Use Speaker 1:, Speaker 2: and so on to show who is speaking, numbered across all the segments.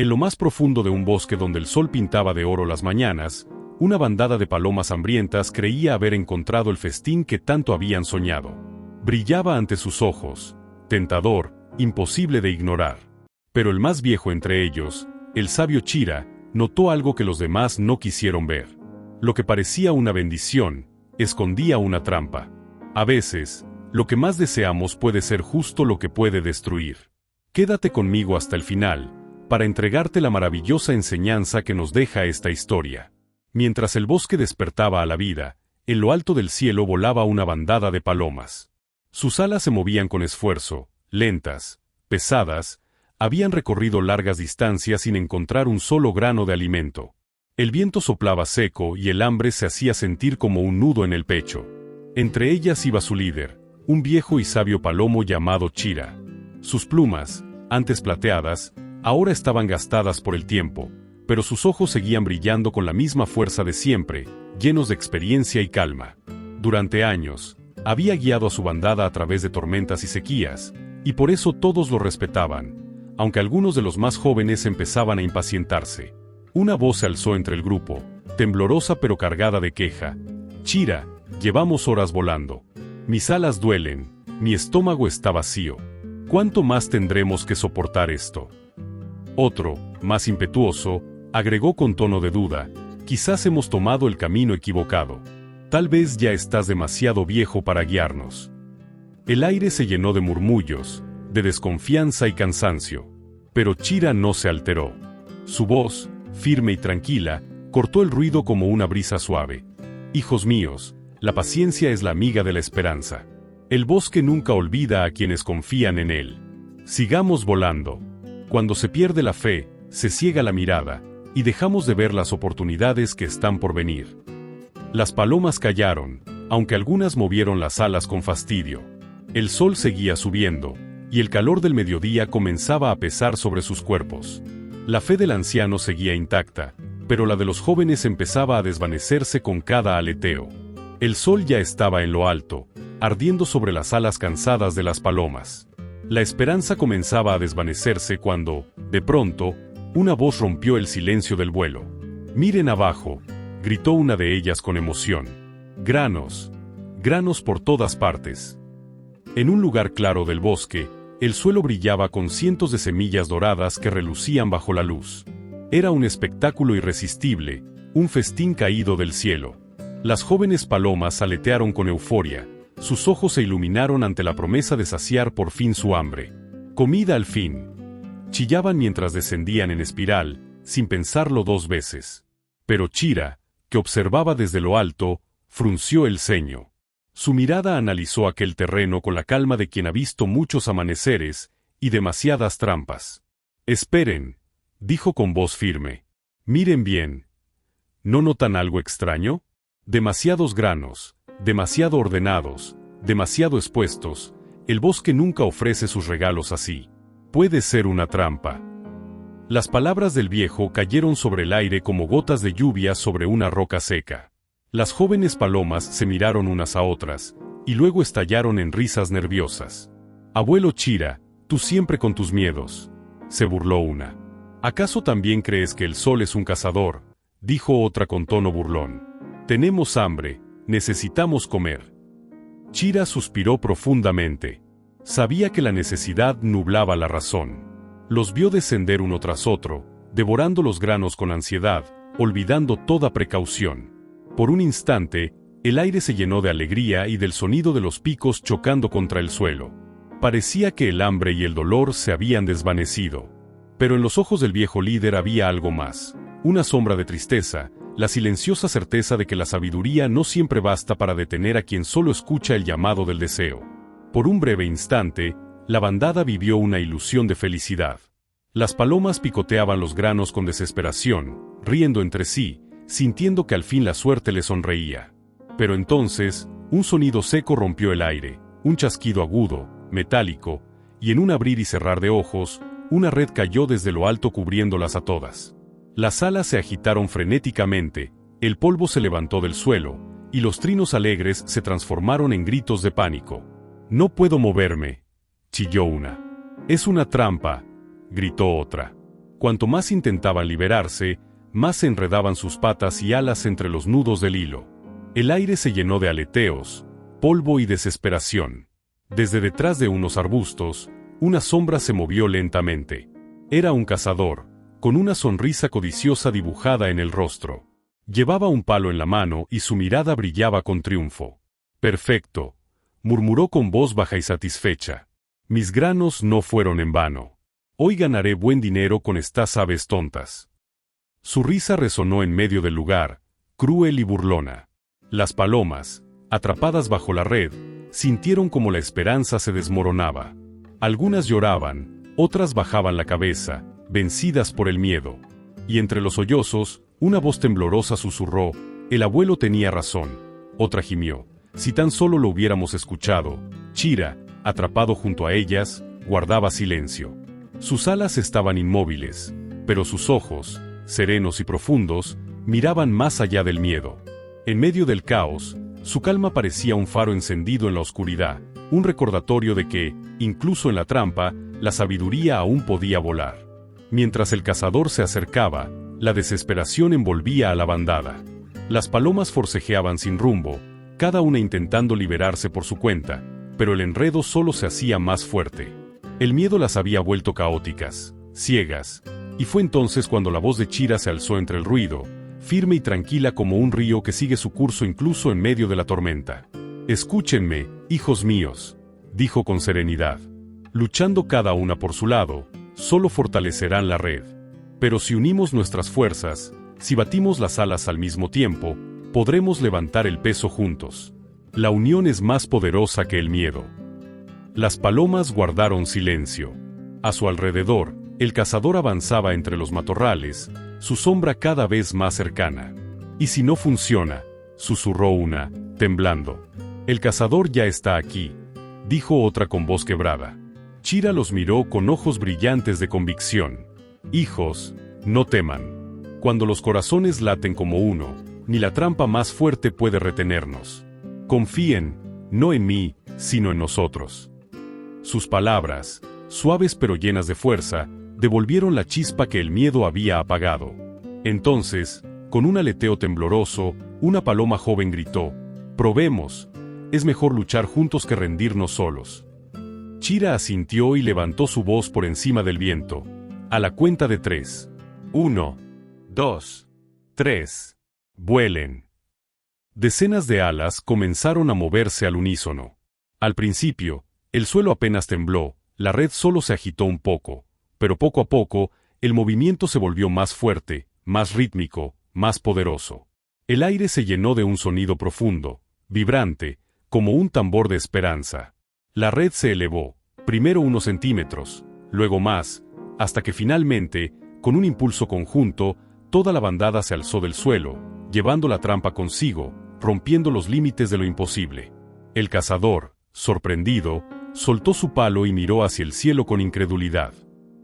Speaker 1: En lo más profundo de un bosque donde el sol pintaba de oro las mañanas, una bandada de palomas hambrientas creía haber encontrado el festín que tanto habían soñado. Brillaba ante sus ojos, tentador, imposible de ignorar. Pero el más viejo entre ellos, el sabio Chira, notó algo que los demás no quisieron ver. Lo que parecía una bendición, escondía una trampa. A veces, lo que más deseamos puede ser justo lo que puede destruir. Quédate conmigo hasta el final, para entregarte la maravillosa enseñanza que nos deja esta historia. Mientras el bosque despertaba a la vida, en lo alto del cielo volaba una bandada de palomas. Sus alas se movían con esfuerzo, lentas, pesadas, habían recorrido largas distancias sin encontrar un solo grano de alimento. El viento soplaba seco y el hambre se hacía sentir como un nudo en el pecho. Entre ellas iba su líder, un viejo y sabio palomo llamado Chira. Sus plumas, antes plateadas, ahora estaban gastadas por el tiempo, pero sus ojos seguían brillando con la misma fuerza de siempre, llenos de experiencia y calma. Durante años, había guiado a su bandada a través de tormentas y sequías, y por eso todos lo respetaban, aunque algunos de los más jóvenes empezaban a impacientarse. Una voz se alzó entre el grupo, temblorosa pero cargada de queja. «Chira, llevamos horas volando. Mis alas duelen, mi estómago está vacío. ¿Cuánto más tendremos que soportar esto?». Otro, más impetuoso, agregó con tono de duda: «Quizás hemos tomado el camino equivocado. Tal vez ya estás demasiado viejo para guiarnos». El aire se llenó de murmullos, de desconfianza y cansancio. Pero Chira no se alteró. Su voz, firme y tranquila, cortó el ruido como una brisa suave. «Hijos míos, la paciencia es la amiga de la esperanza. El bosque nunca olvida a quienes confían en él. Sigamos volando. Cuando se pierde la fe, se ciega la mirada, y dejamos de ver las oportunidades que están por venir». Las palomas callaron, aunque algunas movieron las alas con fastidio. El sol seguía subiendo, y el calor del mediodía comenzaba a pesar sobre sus cuerpos. La fe del anciano seguía intacta, pero la de los jóvenes empezaba a desvanecerse con cada aleteo. El sol ya estaba en lo alto, ardiendo sobre las alas cansadas de las palomas. La esperanza comenzaba a desvanecerse cuando, de pronto, una voz rompió el silencio del vuelo. «Miren abajo», gritó una de ellas con emoción. «Granos, granos por todas partes». En un lugar claro del bosque, el suelo brillaba con cientos de semillas doradas que relucían bajo la luz. Era un espectáculo irresistible, un festín caído del cielo. Las jóvenes palomas aletearon con euforia, sus ojos se iluminaron ante la promesa de saciar por fin su hambre. «Comida al fin». Chillaban mientras descendían en espiral, sin pensarlo dos veces. Pero Chira, que observaba desde lo alto, frunció el ceño. Su mirada analizó aquel terreno con la calma de quien ha visto muchos amaneceres y demasiadas trampas. «Esperen», dijo con voz firme. «Miren bien. ¿No notan algo extraño? Demasiados granos, demasiado ordenados, demasiado expuestos. El bosque nunca ofrece sus regalos así. Puede ser una trampa». Las palabras del viejo cayeron sobre el aire como gotas de lluvia sobre una roca seca. Las jóvenes palomas se miraron unas a otras, y luego estallaron en risas nerviosas. «Abuelo Chira, tú siempre con tus miedos», se burló una. «¿Acaso también crees que el sol es un cazador?», dijo otra con tono burlón. «Tenemos hambre, necesitamos comer». Chira suspiró profundamente. Sabía que la necesidad nublaba la razón. Los vio descender uno tras otro, devorando los granos con ansiedad, olvidando toda precaución. Por un instante, el aire se llenó de alegría y del sonido de los picos chocando contra el suelo. Parecía que el hambre y el dolor se habían desvanecido. Pero en los ojos del viejo líder había algo más, una sombra de tristeza, la silenciosa certeza de que la sabiduría no siempre basta para detener a quien solo escucha el llamado del deseo. Por un breve instante, la bandada vivió una ilusión de felicidad. Las palomas picoteaban los granos con desesperación, riendo entre sí, sintiendo que al fin la suerte les sonreía. Pero entonces, un sonido seco rompió el aire, un chasquido agudo, metálico, y en un abrir y cerrar de ojos, una red cayó desde lo alto cubriéndolas a todas. Las alas se agitaron frenéticamente, el polvo se levantó del suelo, y los trinos alegres se transformaron en gritos de pánico. «No puedo moverme», chilló una. «Es una trampa», gritó otra. Cuanto más intentaban liberarse, más se enredaban sus patas y alas entre los nudos del hilo. El aire se llenó de aleteos, polvo y desesperación. Desde detrás de unos arbustos, una sombra se movió lentamente. Era un cazador, con una sonrisa codiciosa dibujada en el rostro. Llevaba un palo en la mano y su mirada brillaba con triunfo. «Perfecto», murmuró con voz baja y satisfecha. «Mis granos no fueron en vano. Hoy ganaré buen dinero con estas aves tontas». Su risa resonó en medio del lugar, cruel y burlona. Las palomas, atrapadas bajo la red, sintieron como la esperanza se desmoronaba. Algunas lloraban, otras bajaban la cabeza, vencidas por el miedo. Y entre los sollozos, una voz temblorosa susurró: «El abuelo tenía razón». Otra gimió: «Si tan solo lo hubiéramos escuchado». Chira, atrapado junto a ellas, guardaba silencio. Sus alas estaban inmóviles, pero sus ojos, serenos y profundos, miraban más allá del miedo. En medio del caos, su calma parecía un faro encendido en la oscuridad, un recordatorio de que, incluso en la trampa, la sabiduría aún podía volar. Mientras el cazador se acercaba, la desesperación envolvía a la bandada. Las palomas forcejeaban sin rumbo, cada una intentando liberarse por su cuenta, pero el enredo solo se hacía más fuerte. El miedo las había vuelto caóticas, ciegas, y fue entonces cuando la voz de Chira se alzó entre el ruido, firme y tranquila como un río que sigue su curso incluso en medio de la tormenta. «Escúchenme, hijos míos», dijo con serenidad. «Luchando cada una por su lado, solo fortalecerán la red. Pero si unimos nuestras fuerzas, si batimos las alas al mismo tiempo, podremos levantar el peso juntos. La unión es más poderosa que el miedo». Las palomas guardaron silencio. A su alrededor, el cazador avanzaba entre los matorrales, su sombra cada vez más cercana. «¿Y si no funciona?», susurró una, temblando. «El cazador ya está aquí», dijo otra con voz quebrada. Chira los miró con ojos brillantes de convicción. «Hijos, no teman. Cuando los corazones laten como uno, ni la trampa más fuerte puede retenernos. Confíen, no en mí, sino en nosotros». Sus palabras, suaves pero llenas de fuerza, devolvieron la chispa que el miedo había apagado. Entonces, con un aleteo tembloroso, una paloma joven gritó: «Probemos. Es mejor luchar juntos que rendirnos solos». Chira asintió y levantó su voz por encima del viento. «A la cuenta de 3. 1, 2, 3. Vuelen». Decenas de alas comenzaron a moverse al unísono. Al principio, el suelo apenas tembló, la red solo se agitó un poco, pero poco a poco, el movimiento se volvió más fuerte, más rítmico, más poderoso. El aire se llenó de un sonido profundo, vibrante, como un tambor de esperanza. La red se elevó, primero unos centímetros, luego más, hasta que finalmente, con un impulso conjunto, toda la bandada se alzó del suelo, llevando la trampa consigo, rompiendo los límites de lo imposible. El cazador, sorprendido, soltó su palo y miró hacia el cielo con incredulidad.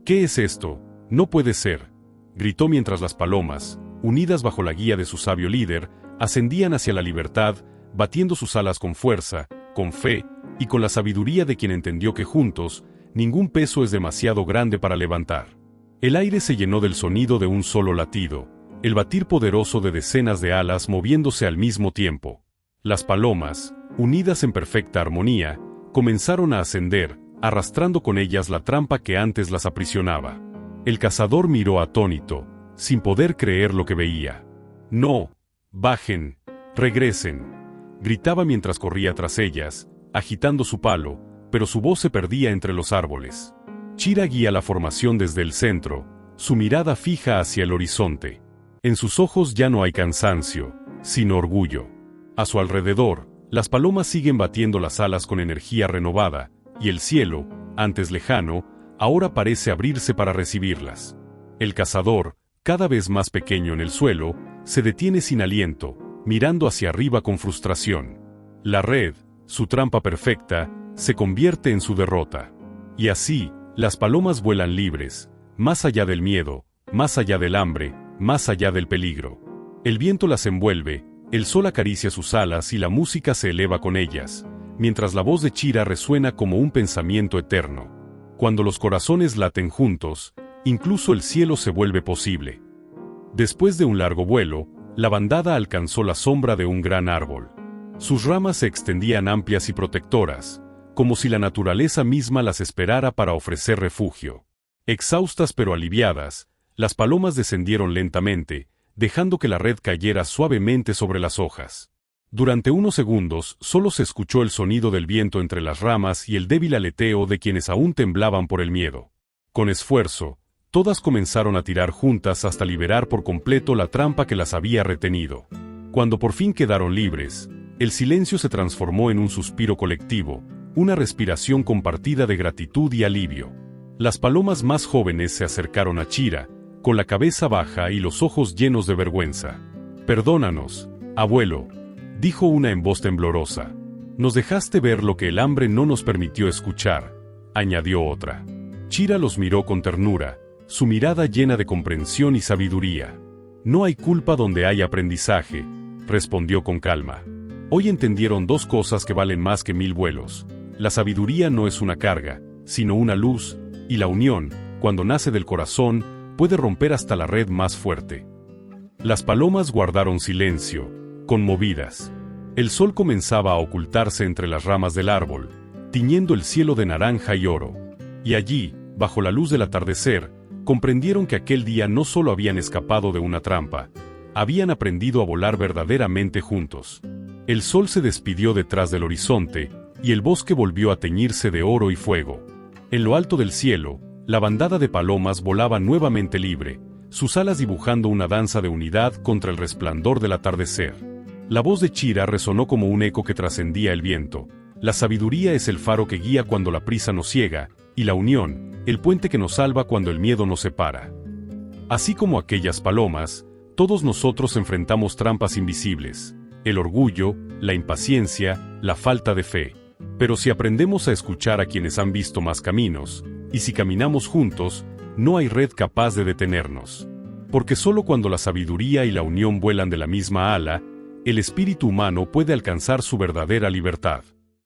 Speaker 1: «¿Qué es esto? No puede ser», gritó mientras las palomas, unidas bajo la guía de su sabio líder, ascendían hacia la libertad, batiendo sus alas con fuerza, con fe, y con la sabiduría de quien entendió que juntos, ningún peso es demasiado grande para levantar. El aire se llenó del sonido de un solo latido, el batir poderoso de decenas de alas moviéndose al mismo tiempo. Las palomas, unidas en perfecta armonía, comenzaron a ascender, arrastrando con ellas la trampa que antes las aprisionaba. El cazador miró atónito, sin poder creer lo que veía. «No, bajen, regresen», gritaba mientras corría tras ellas, agitando su palo, pero su voz se perdía entre los árboles. Chira guía la formación desde el centro, su mirada fija hacia el horizonte. En sus ojos ya no hay cansancio, sino orgullo. A su alrededor, las palomas siguen batiendo las alas con energía renovada, y el cielo, antes lejano, ahora parece abrirse para recibirlas. El cazador, cada vez más pequeño en el suelo, se detiene sin aliento, mirando hacia arriba con frustración. La red, su trampa perfecta, se convierte en su derrota. Y así, las palomas vuelan libres, más allá del miedo, más allá del hambre, más allá del peligro. El viento las envuelve, el sol acaricia sus alas y la música se eleva con ellas, mientras la voz de Chira resuena como un pensamiento eterno. Cuando los corazones laten juntos, Incluso el cielo se vuelve posible. Después de un largo vuelo, la bandada alcanzó la sombra de un gran árbol. Sus ramas se extendían amplias y protectoras, como si la naturaleza misma las esperara para ofrecer refugio. Exhaustas pero aliviadas, las palomas descendieron lentamente, dejando que la red cayera suavemente sobre las hojas. Durante unos segundos solo se escuchó el sonido del viento entre las ramas y el débil aleteo de quienes aún temblaban por el miedo. Con esfuerzo, todas comenzaron a tirar juntas hasta liberar por completo la trampa que las había retenido. Cuando por fin quedaron libres, el silencio se transformó en un suspiro colectivo, una respiración compartida de gratitud y alivio. Las palomas más jóvenes se acercaron a Chira, con la cabeza baja y los ojos llenos de vergüenza. «Perdónanos, abuelo», dijo una en voz temblorosa. «Nos dejaste ver lo que el hambre no nos permitió escuchar», añadió otra. Chira los miró con ternura, su mirada llena de comprensión y sabiduría. «No hay culpa donde hay aprendizaje», respondió con calma. Hoy entendieron dos cosas que valen más que 1000 vuelos. La sabiduría no es una carga, sino una luz, y la unión, cuando nace del corazón, puede romper hasta la red más fuerte. Las palomas guardaron silencio, conmovidas. El sol comenzaba a ocultarse entre las ramas del árbol, tiñendo el cielo de naranja y oro. Y allí, bajo la luz del atardecer, comprendieron que aquel día no solo habían escapado de una trampa, habían aprendido a volar verdaderamente juntos. El sol se despidió detrás del horizonte, y el bosque volvió a teñirse de oro y fuego. En lo alto del cielo, la bandada de palomas volaba nuevamente libre, sus alas dibujando una danza de unidad contra el resplandor del atardecer. La voz de Chira resonó como un eco que trascendía el viento. La sabiduría es el faro que guía cuando la prisa nos ciega, y la unión, el puente que nos salva cuando el miedo nos separa. Así como aquellas palomas, todos nosotros enfrentamos trampas invisibles, el orgullo, la impaciencia, la falta de fe. Pero si aprendemos a escuchar a quienes han visto más caminos, y si caminamos juntos, no hay red capaz de detenernos. Porque solo cuando la sabiduría y la unión vuelan de la misma ala, el espíritu humano puede alcanzar su verdadera libertad.